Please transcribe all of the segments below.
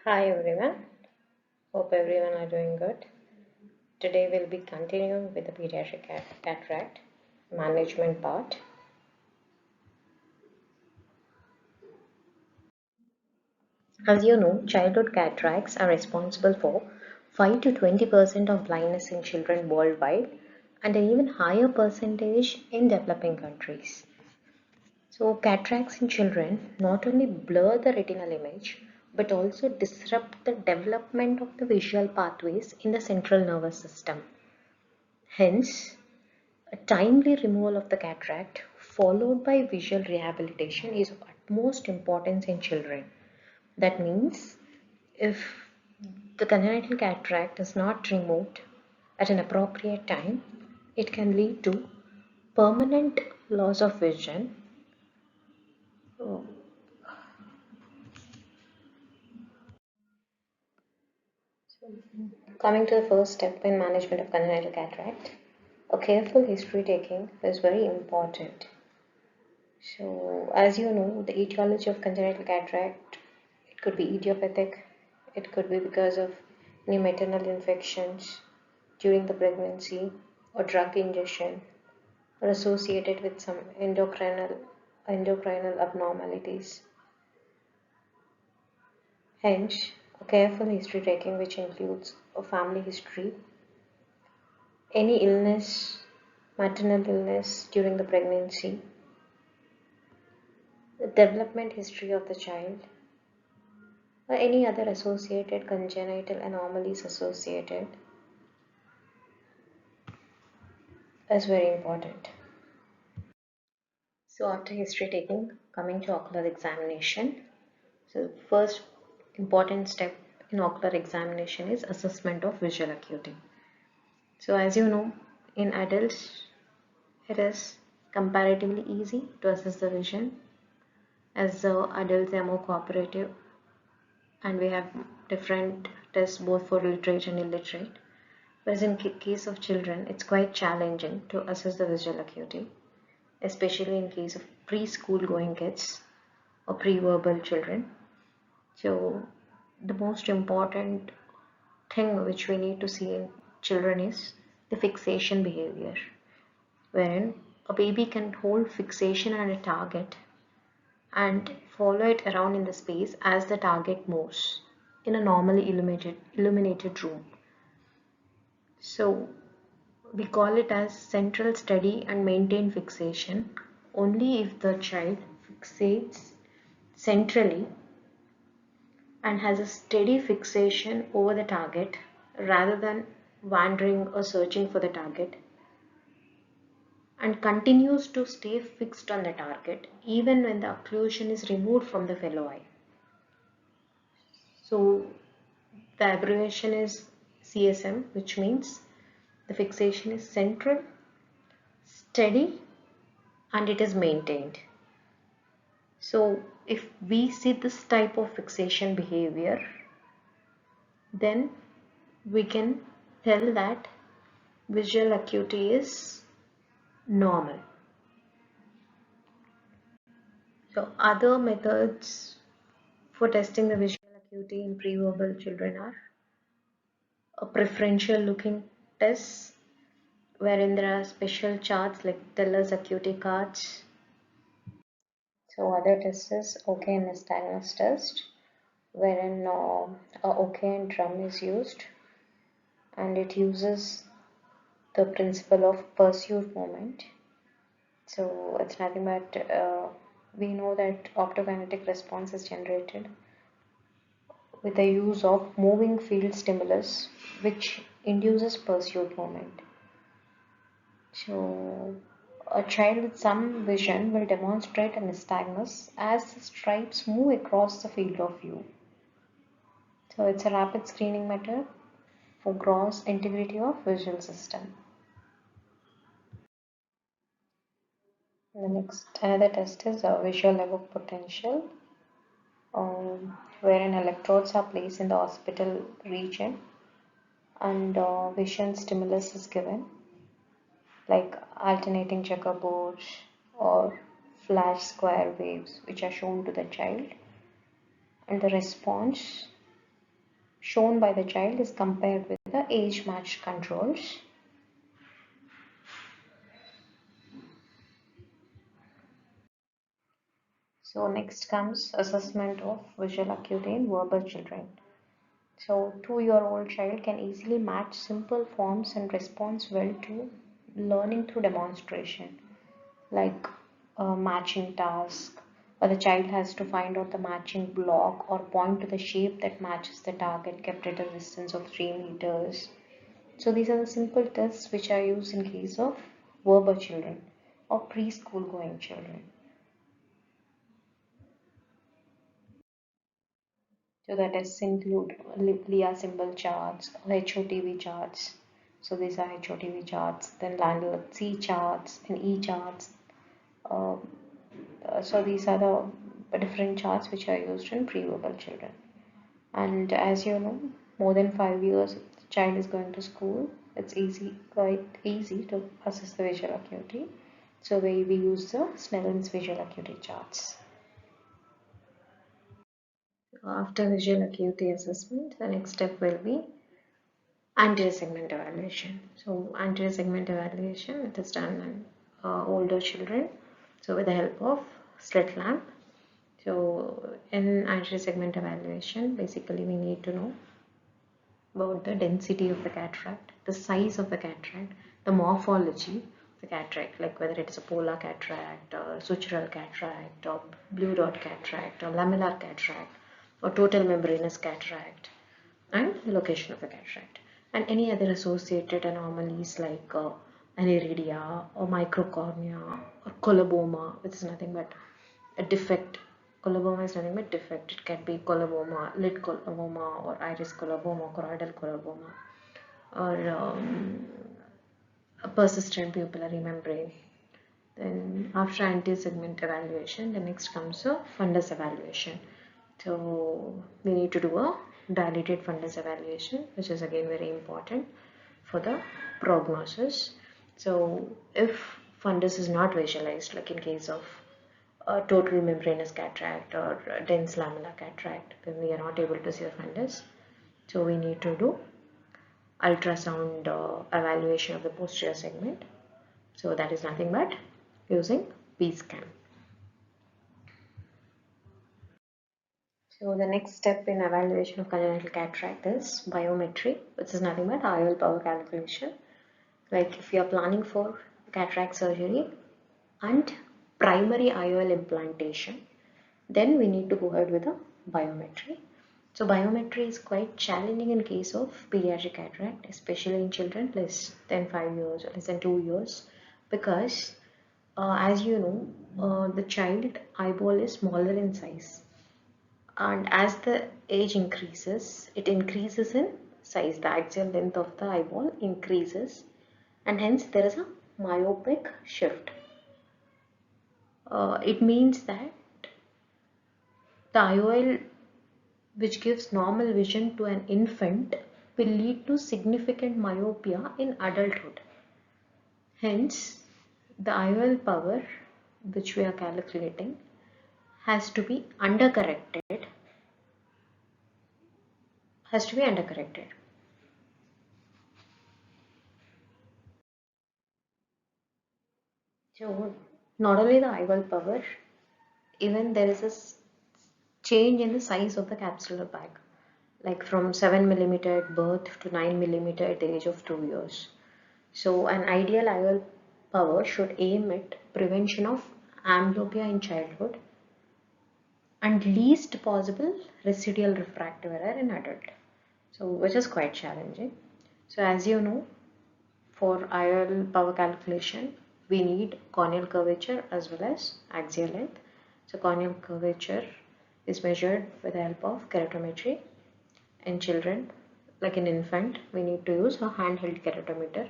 Hi everyone, hope everyone are doing good. Today we'll be continuing with the pediatric cataract management part. As you know, childhood cataracts are responsible for 5 to 20% of blindness in children worldwide and an even higher percentage in developing countries. So cataracts in children not only blur the retinal image but also disrupt the development of the visual pathways in the central nervous system. Hence, a timely removal of the cataract followed by visual rehabilitation is of utmost importance in children. That means if the congenital cataract is not removed at an appropriate time, it can lead to permanent loss of vision. Oh, Coming to the first step in management of congenital cataract, a careful history taking is very important. So, as you know, the etiology of congenital cataract, it could be idiopathic, it could be because of new maternal infections during the pregnancy or drug ingestion or associated with some endocrinal abnormalities. Hence, a careful history taking which includes a family history, any illness, maternal illness during the pregnancy, the development history of the child, or any other associated congenital anomalies associated is very important. So after history taking, coming to ocular examination. So first important step in ocular examination is assessment of visual acuity. So as you know, in adults, it is comparatively easy to assess the vision as the adults are more cooperative and we have different tests both for literate and illiterate. Whereas in case of children, it's quite challenging to assess the visual acuity, especially in case of preschool going kids or pre-verbal children. So the most important thing which we need to see in children is the fixation behavior, wherein a baby can hold fixation on a target and follow it around in the space as the target moves in a normally illuminated room. So we call it as central steady and maintain fixation only if the child fixates centrally and has a steady fixation over the target rather than wandering or searching for the target and continues to stay fixed on the target even when the occlusion is removed from the fellow eye. So the abbreviation is CSM, which means the fixation is central, steady, and it is maintained. So if we see this type of fixation behavior, then we can tell that visual acuity is normal. So other methods for testing the visual acuity in pre-verbal children are a preferential looking test wherein there are special charts like Teller's acuity cards. So other test is OK and nystagmus test wherein a OK and drum is used and it uses the principle of pursuit movement. So it's nothing but we know that optokinetic response is generated with the use of moving field stimulus which induces pursuit movement. So a child with some vision will demonstrate a nystagmus as the stripes move across the field of view. So it's a rapid screening method for gross integrity of visual system. The next another test is a visual evoked potential, wherein electrodes are placed in the occipital region and vision stimulus is given like alternating checkerboards or flash square waves which are shown to the child, and the response shown by the child is compared with the age matched controls. So next comes assessment of visual acuity in verbal children. So 2-year-old child can easily match simple forms and responds well to learning through demonstration, like a matching task, or the child has to find out the matching block or point to the shape that matches the target kept at a distance of 3 meters. So these are the simple tests which are used in case of verbal children or preschool going children. So the tests include Lia symbol charts, HOTV charts. So these are HOTV charts, then landlord C charts and E charts. Uh, so these are the different charts which are used in pre-verbal children. And as you know, more than 5 years, the child is going to school. It's quite easy to assess the visual acuity. So we use the Snellen's visual acuity charts. After visual acuity assessment, the next step will be anterior segment evaluation. So anterior segment evaluation, it is done in older children. So with the help of slit lamp. So in anterior segment evaluation, basically we need to know about the density of the cataract, the size of the cataract, the morphology of the cataract, like whether it is a polar cataract or sutural cataract or blue dot cataract or lamellar cataract or total membranous cataract, and the location of the cataract, and any other associated anomalies like aniridia or microcornea or coloboma, which is nothing but a defect. Coloboma is nothing but defect. It can be coloboma, lid coloboma, or iris coloboma, choroidal coloboma, or a persistent pupillary membrane. Then after anti-segment evaluation, the next comes a fundus evaluation. So we need to do a dilated fundus evaluation, which is again very important for the prognosis. So if fundus is not visualized, like in case of a total membranous cataract or dense lamellar cataract, then we are not able to see the fundus. So we need to do ultrasound evaluation of the posterior segment. So that is nothing but using P-scan. So the next step in evaluation of congenital cataract is biometry, which is nothing but IOL power calculation. Like if you are planning for cataract surgery and primary IOL implantation, then we need to go ahead with a biometry. So biometry is quite challenging in case of pediatric cataract, especially in children less than 5 years or less than 2 years, because as you know, the child eyeball is smaller in size, and as the age increases, it increases in size. The axial length of the eyeball increases, and hence there is a myopic shift. It means that the IOL, which gives normal vision to an infant, will lead to significant myopia in adulthood. Hence, the IOL power which we are calculating has to be undercorrected. So not only the IOL power, even there is a change in the size of the capsular bag, like from 7 millimeter at birth to 9 millimeter at the age of 2 years. So an ideal IOL power should aim at prevention of amblyopia in childhood and least possible residual refractive error in adult. So which is quite challenging. So as you know, for IOL power calculation, we need corneal curvature as well as axial length. So corneal curvature is measured with the help of keratometry. In children, like an infant, we need to use a handheld keratometer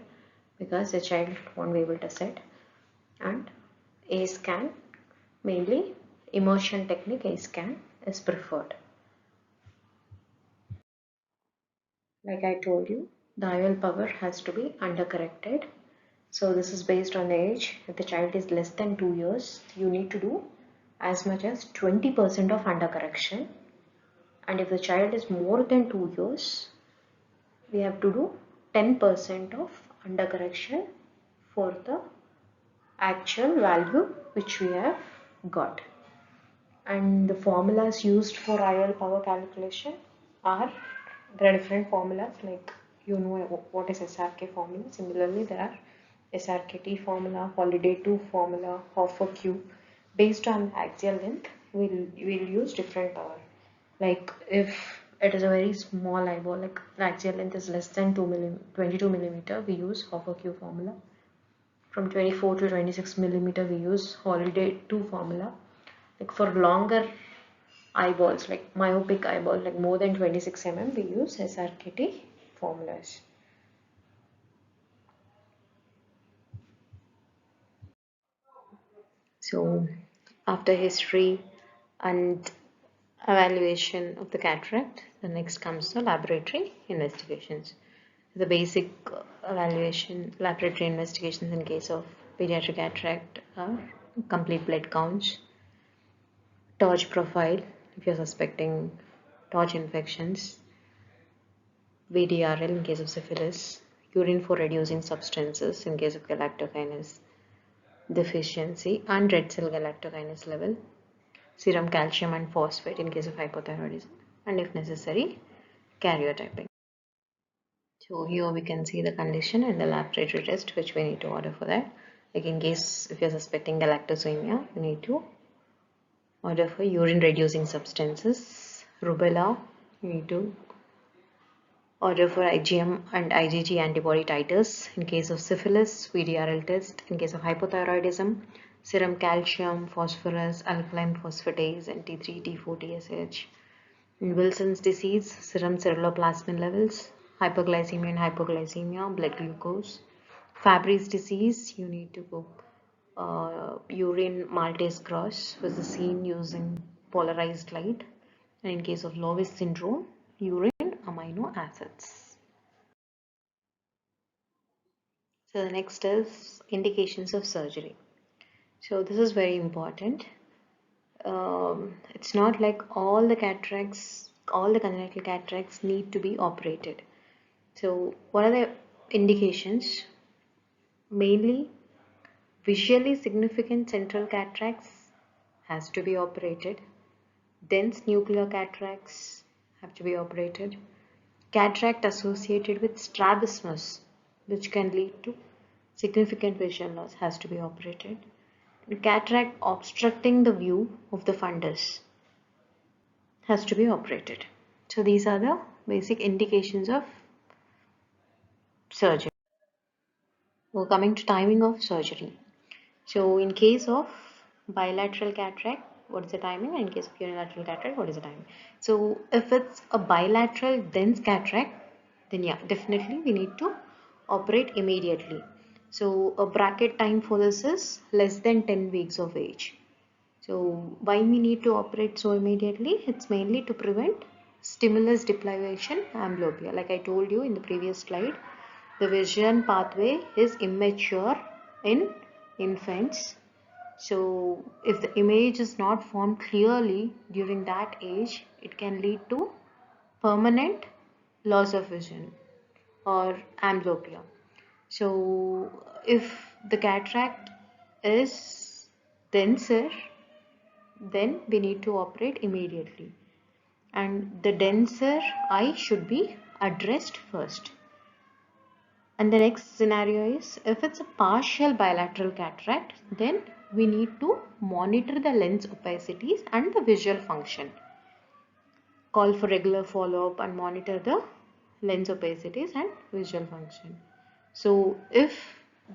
because the child won't be able to sit. And A scan, mainly immersion technique A scan is preferred. Like I told you, the IOL power has to be undercorrected. So this is based on the age. If the child is less than 2 years, you need to do as much as 20% of undercorrection. And if the child is more than 2 years, we have to do 10% of undercorrection for the actual value which we have got. And the formulas used for IOL power calculation are, there are different formulas, like you know what is SRK formula. Similarly, there are SRKT formula, holiday 2 formula, Hoffer Q. Based on axial length, we'll use different power. Like if it is a very small eyeball, like the axial length is less than 22 millimeter, we use Hoffer Q formula. From 24 to 26 millimeter, we use holiday 2 formula. Like for longer eyeballs, like myopic eyeball, like more than 26 mm, we use SRKT formulas. So after history and evaluation of the cataract, the next comes the laboratory investigations. The basic evaluation, laboratory investigations in case of pediatric cataract are complete blood counts, torch profile if you're suspecting torch infections, VDRL in case of syphilis, urine for reducing substances in case of galactokinase deficiency and red cell galactokinase level, serum calcium and phosphate in case of hypothyroidism, and if necessary, karyotyping. So here we can see the condition and the laboratory test which we need to order for that. Like in case if you're suspecting galactosemia, we need to order for urine reducing substances. Rubella, you need to order for IgM and IgG antibody titers. In case of syphilis, VDRL test. In case of hypothyroidism, serum calcium, phosphorus, alkaline phosphatase, and T3, T4, TSH. In Wilson's disease, serum ceruloplasmin levels, hyperglycemia and hypoglycemia, blood glucose. Fabry's disease, you need to go urine maltase cross was seen using polarized light. And in case of Lovis syndrome, urine amino acids. So the next is indications of surgery. So this is very important. It's not like all the cataracts, all the congenital cataracts need to be operated. So what are the indications? Mainly visually significant central cataracts has to be operated. Dense nuclear cataracts have to be operated. Cataract associated with strabismus, which can lead to significant vision loss, has to be operated. The cataract obstructing the view of the fundus has to be operated. So these are the basic indications of surgery. We're coming to timing of surgery. So in case of bilateral cataract, what is the timing? And in case of unilateral cataract, what is the timing? So if it's a bilateral dense cataract, then yeah, definitely we need to operate immediately. So a bracket time for this is less than 10 weeks of age. So why we need to operate so immediately? It's mainly to prevent stimulus deprivation amblyopia. Like I told you in the previous slide, the vision pathway is immature in infants. So if the image is not formed clearly during that age, it can lead to permanent loss of vision or amblyopia. So if the cataract is denser, then we need to operate immediately, and the denser eye should be addressed first. And the next scenario is if it's a partial bilateral cataract, then we need to monitor the lens opacities and the visual function. Call for regular follow-up and monitor the lens opacities and visual function. So if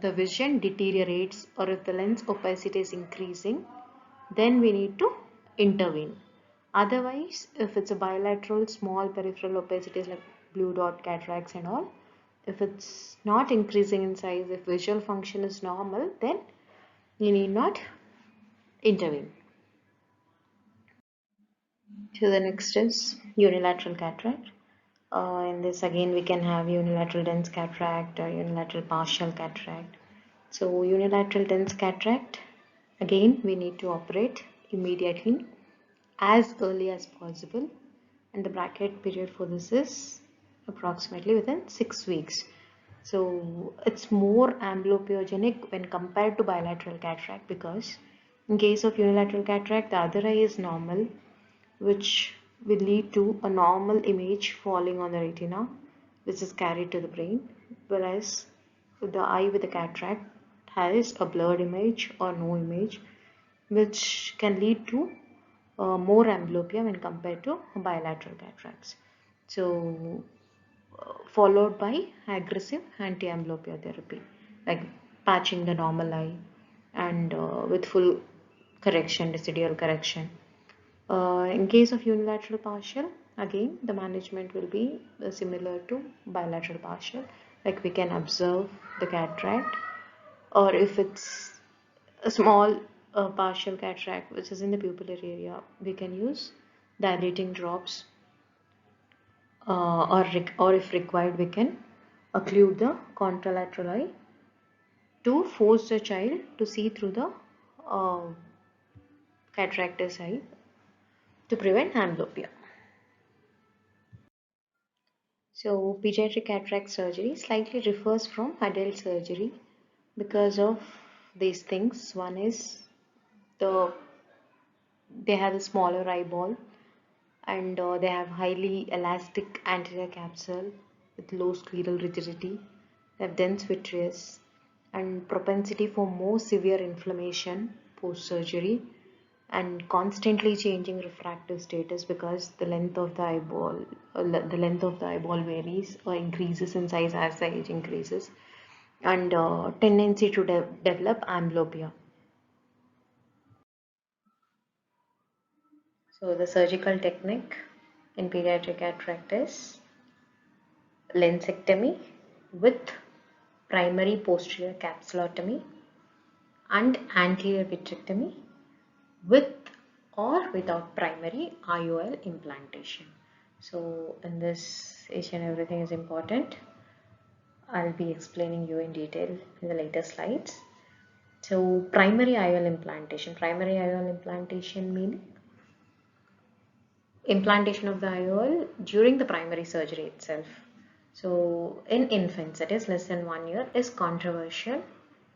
the vision deteriorates or if the lens opacity is increasing, then we need to intervene. Otherwise, if it's a bilateral small peripheral opacities like blue dot cataracts and all, if it's not increasing in size, if visual function is normal, then you need not intervene. So the next is unilateral cataract. In this again we can have unilateral dense cataract or unilateral partial cataract. So unilateral dense cataract, again we need to operate immediately as early as possible. and the bracket period for this is approximately within 6 weeks. So it's more amblyopia-genic when compared to bilateral cataract, because in case of unilateral cataract, the other eye is normal, which will lead to a normal image falling on the retina, which is carried to the brain, whereas the eye with the cataract has a blurred image or no image, which can lead to more amblyopia when compared to bilateral cataracts. So followed by aggressive anti-amblyopia therapy, like patching the normal eye and with full correction, residual correction. In case of unilateral partial, again the management will be similar to bilateral partial, like we can observe the cataract, or if it's a small partial cataract which is in the pupillary area, we can use dilating drops, or if required we can occlude the contralateral eye to force the child to see through the uh, cataractous eye to prevent amblyopia. So pediatric cataract surgery slightly differs from adult surgery because of these things. One is they have a smaller eyeball, and they have highly elastic anterior capsule with low scleral rigidity. They have dense vitreous and propensity for more severe inflammation post-surgery, and constantly changing refractive status because the length of the eyeball varies or increases in size as the age increases, and tendency to develop amblyopia. So the surgical technique in pediatric cataract is lensectomy with primary posterior capsulotomy and anterior vitrectomy with or without primary IOL implantation. So in this, each and everything is important. I'll be explaining you in detail in the later slides. So primary IOL implantation meaning implantation of the IOL during the primary surgery itself. So in infants, that is less than 1 year, is controversial.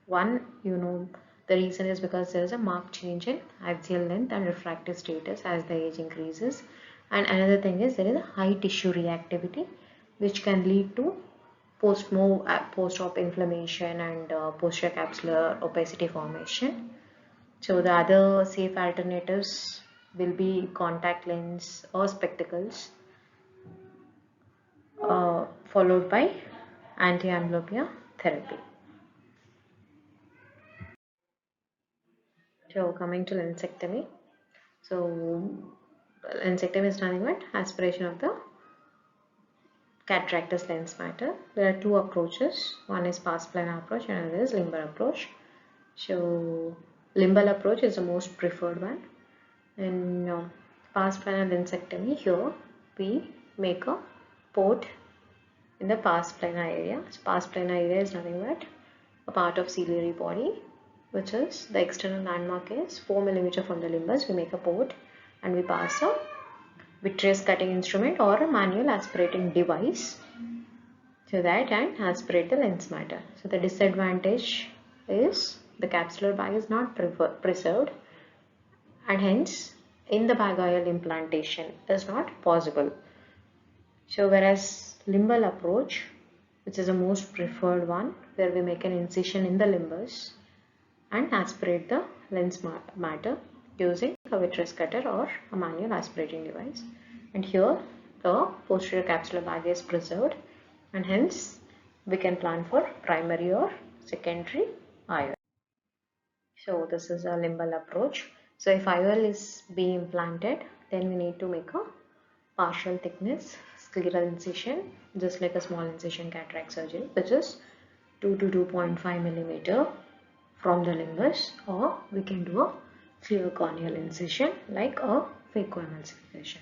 One, the reason is because there is a marked change in axial length and refractive status as the age increases. And another thing is there is a high tissue reactivity, which can lead to post-op inflammation and posterior capsular opacity formation. So the other safe alternatives will be contact lens or spectacles, followed by anti-amblyopia therapy. So coming to lensectomy. So lensectomy is nothing but aspiration of the cataractous lens matter. There are two approaches. One is pars plana approach and another is limbal approach. So limbal approach is the most preferred one. In pars plana lensectomy, here we make a port in the pars plana area. So pars plana area is nothing but a part of ciliary body, which is the external landmark is 4 mm from the limbus. We make a port and we pass a vitreous cutting instrument or a manual aspirating device to that and aspirate the lens matter. So the disadvantage is the capsular bag is not preserved, and hence in the bag IOL implantation is not possible. So whereas limbal approach, which is the most preferred one, where we make an incision in the limbus and aspirate the lens matter using a vitreous cutter or a manual aspirating device. And here the posterior capsular bag is preserved, and hence we can plan for primary or secondary IOL. So this is a limbal approach. So if IOL is being implanted, then we need to make a partial thickness scleral incision, just like a small incision cataract surgery, which is 2 to 2.5 mm from the limbus, or we can do a clear corneal incision like a phacoemulsification.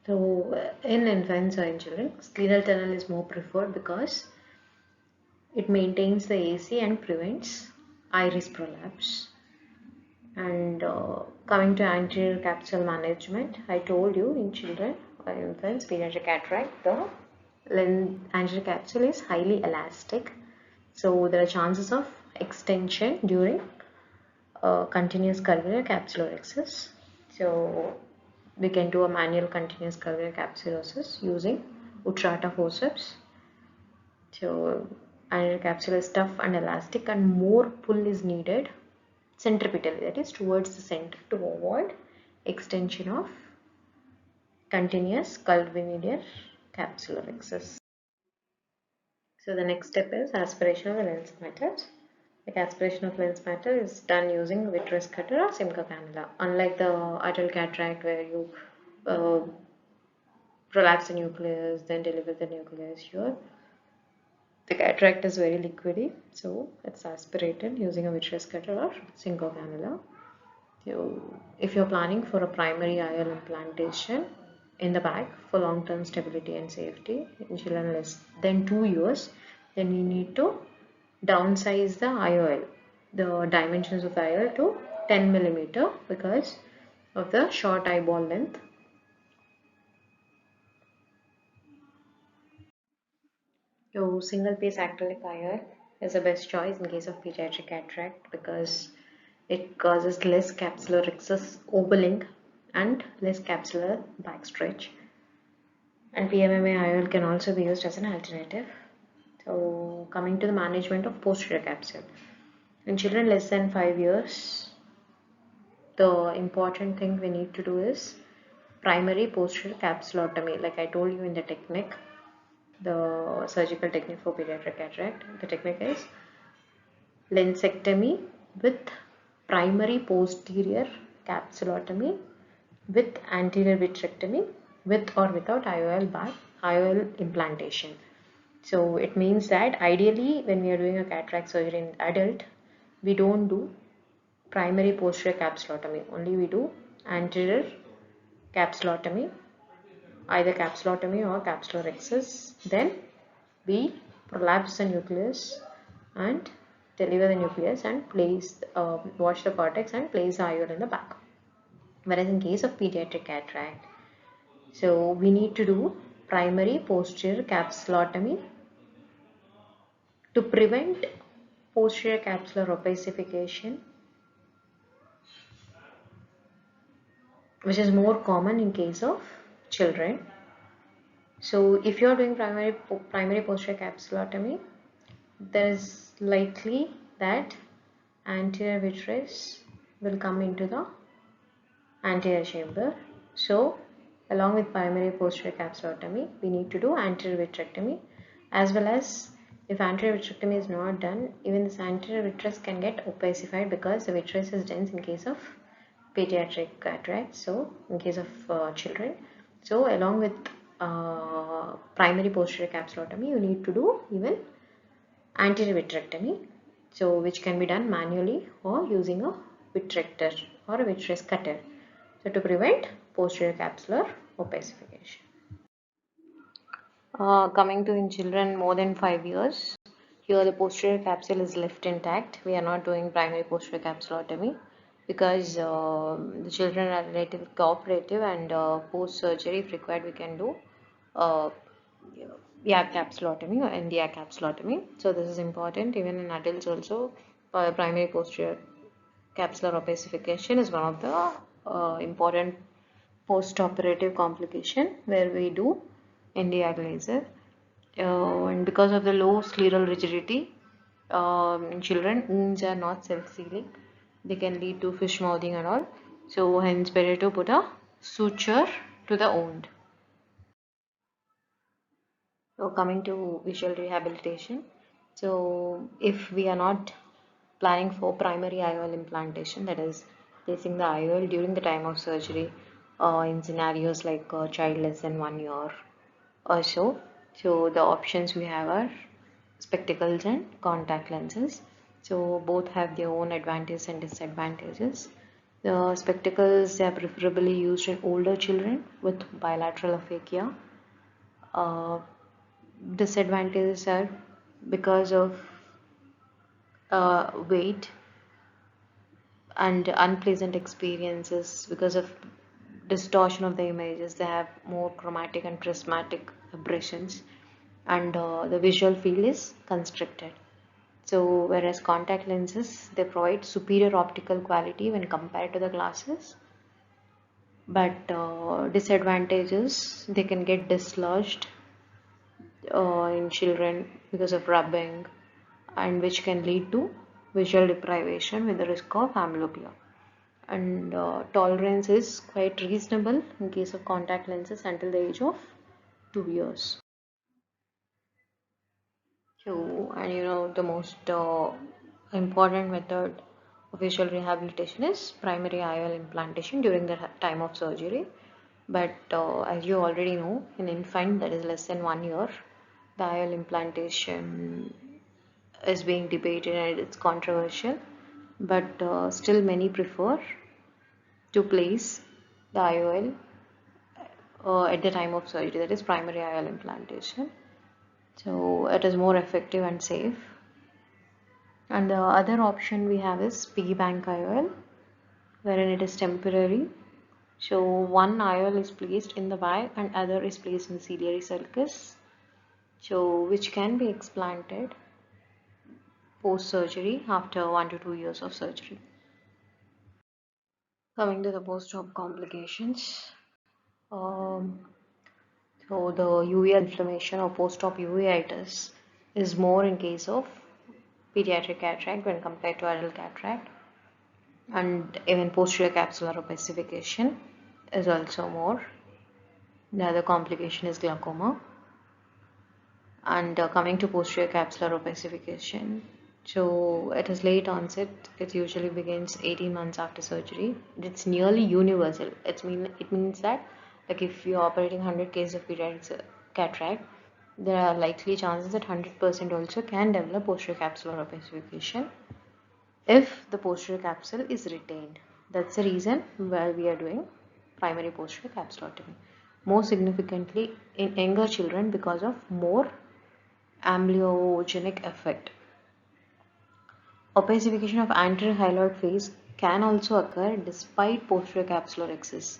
So in infants or in children, scleral tunnel is more preferred because it maintains the AC and prevents iris prolapse. And coming to anterior capsule management, I told you in children infants, pediatric cataract, the anterior capsule is highly elastic. So there are chances of extension during continuous curvature capsulolysis. So we can do a manual continuous curvature capsulolysis using Utrata forceps. So anterior capsule is tough and elastic, and more pull is needed centripetally, that is towards the center, to avoid extension of continuous curvilinear capsulolysis. So the next step is aspiration of the lens matter. Like aspiration of lens matter is done using vitreous cutter or Simca cannula. Unlike the adult cataract where you uh, prolapse the nucleus, then deliver the nucleus, here the cataract is very liquidy, so it's aspirated using a vitreous cutter or Simca cannula. So if you're planning for a primary IOL implantation in the back for long-term stability and safety in children less than 2 years, then you need to downsize the IOL, the dimensions of the IOL to 10 millimeter because of the short eyeball length. So single piece acrylic IOL is the best choice in case of pediatric cataract because it causes less capsular excess opening and less capsular backstretch. And PMMA IOL can also be used as an alternative. So coming to the management of posterior capsule. In children less than 5 years, the important thing we need to do is primary posterior capsulotomy. Like I told you in the technique, the surgical technique for pediatric cataract, the technique is lensectomy with primary posterior capsulotomy with anterior vitrectomy with or without IOL back, IOL implantation. So it means that ideally when we are doing a cataract surgery in adult, we don't do primary posterior capsulotomy, only we do anterior capsulotomy, either capsulotomy or capsulorhexis. Then we prolapse the nucleus and deliver the nucleus and place, wash the cortex and place the IOL in the back. Whereas in case of pediatric cataract, so we need to do primary posterior capsulotomy to prevent posterior capsular opacification, which is more common in case of children. So if you are doing primary posterior capsulotomy, there is likely that anterior vitreous will come into the anterior chamber. So along with primary posterior capsulotomy, we need to do anterior vitrectomy, as well as if anterior vitrectomy is not done, even this anterior vitreous can get opacified because the vitreous is dense in case of pediatric cataract, so in case of children. So along with primary posterior capsulotomy, you need to do even anterior vitrectomy, so which can be done manually or using a vitrector or a vitreous cutter, so to prevent posterior capsular opacification. Coming to in children more than 5 years, here the posterior capsule is left intact. We are not doing primary posterior capsulotomy because the children are relatively cooperative, and post surgery if required we can do uh, yak capsulotomy or NDA capsulotomy. So this is important even in adults also. Primary posterior capsular opacification is one of the important post-operative complication where we do NDA laser. And because of the low scleral rigidity, in children wounds are not self-sealing. They can lead to fish mouthing and all. So hence better to put a suture to the wound. So coming to visual rehabilitation. So if we are not planning for primary IOL implantation, that is placing the IOL during the time of surgery, in scenarios like a child less than 1 year or so. So the options we have are spectacles and contact lenses. So both have their own advantages and disadvantages. The spectacles are preferably used in older children with bilateral aphakia. Uh, Disadvantages are because of weight and unpleasant experiences because of distortion of the images, they have more chromatic and prismatic aberrations, and the visual field is constricted. So whereas contact lenses, they provide superior optical quality when compared to the glasses, but disadvantages, they can get dislodged in children because of rubbing, and which can lead to visual deprivation with the risk of amblyopia. And tolerance is quite reasonable in case of contact lenses until the age of 2 years. So, and the most important method of visual rehabilitation is primary IOL implantation during the time of surgery. But as you already know, in infant that is less than 1 year, the IOL implantation is being debated and it's controversial. But still many prefer to place the IOL at the time of surgery, that is primary IOL implantation. So it is more effective and safe. And the other option we have is piggy bank IOL, wherein it is temporary. So one IOL is placed in the bag and other is placed in the ciliary sulcus, so which can be explanted post surgery after 1 to 2 years of surgery. Coming to the post-op complications, um, so the UV inflammation or post-op uveitis is more in case of pediatric cataract when compared to adult cataract, and even posterior capsular opacification is also more. The other complication is glaucoma. And coming to posterior capsular opacification, so it is late onset. It usually begins 18 months after surgery. It's nearly universal. It means that, like, if you're operating 100 cases of pediatric cataract, there are likely chances that 100% also can develop posterior capsular opacification if the posterior capsule is retained. That's the reason why we are doing primary posterior capsulotomy. More significantly in younger children because of more amblyogenic effect. Opacification of anterior hyaloid face can also occur despite posterior capsular excess.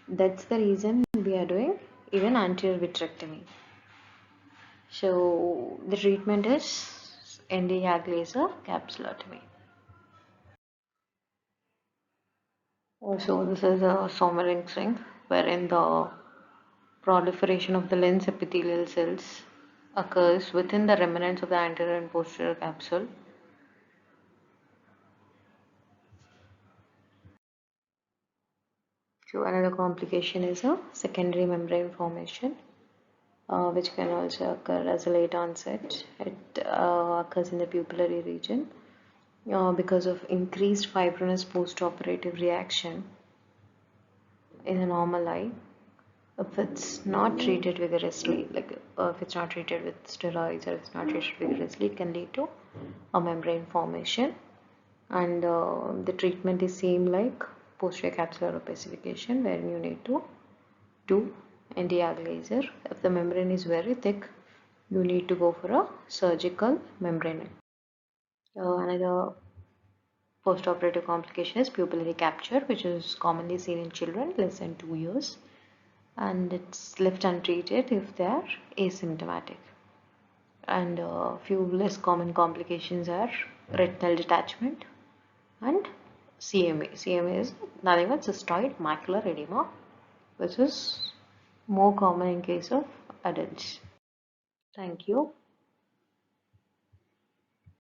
That's the reason we are doing even anterior vitrectomy. So the treatment is Nd:YAG laser capsulotomy. Also, this is a Sommerling ring, wherein the proliferation of the lens epithelial cells occurs within the remnants of the anterior and posterior capsule. So another complication is a secondary membrane formation, which can also occur as a late onset. It occurs in the pupillary region because of increased fibrinous post-operative reaction in a normal eye. If it's not treated vigorously, like if it's not treated with steroids or if it's not treated vigorously, it can lead to a membrane formation. And the treatment is same like posterior capsular opacification, where you need to do Nd:YAG laser. If the membrane is very thick, you need to go for a surgical membrane. Another postoperative complication is pupillary capture, which is commonly seen in children less than 2 years, and it's left untreated if they are asymptomatic. And a few less common complications are retinal detachment and CMA. CMA is nothing but cystoid macular edema, which is more common in case of adults. Thank you.